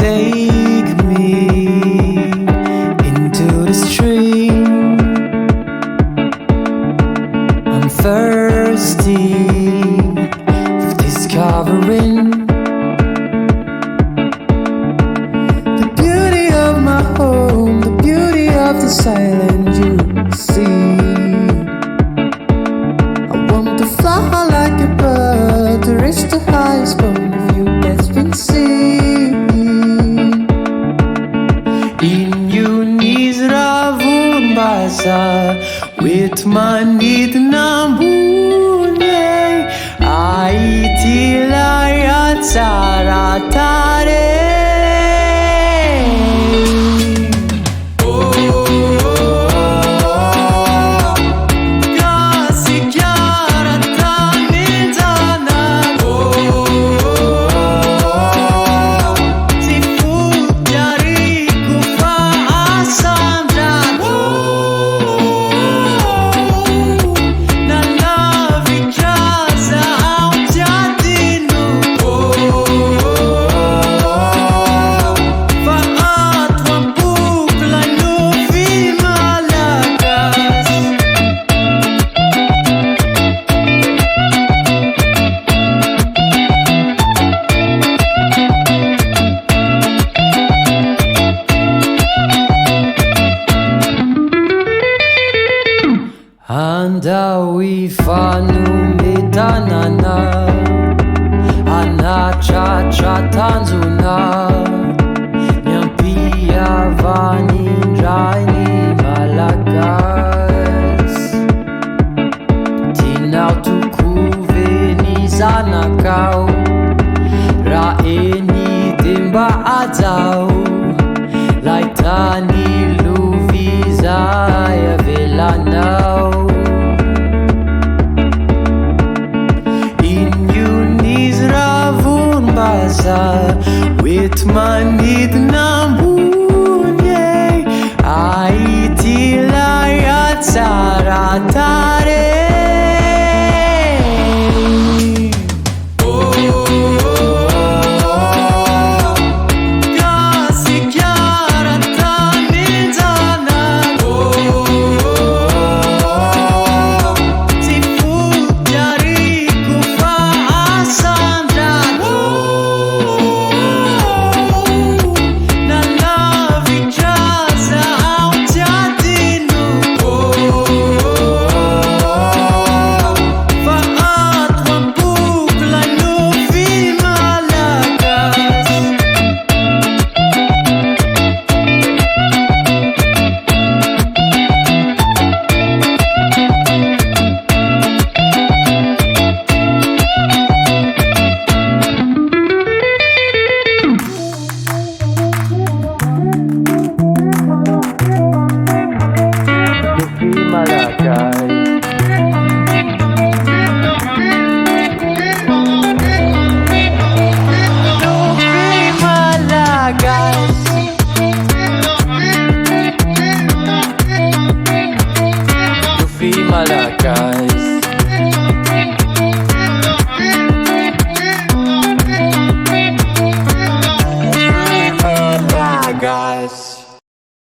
take me into the stream. I'm thirsty for discovering the beauty of my home, the beauty of the silent you see. I want to fly like a bird to reach the highest point of view that's been seen. In Unisravun Bazaar with my need nambune Aitila Tsaratare. Andawi fanu metanana anachacha tanzuna nyampia vanindraini Malagasy tinao tukuveni zanakao raeni demba ajao laitani luvizaya velanao. With my need nambune Aitila Tsaratare. Malagasy.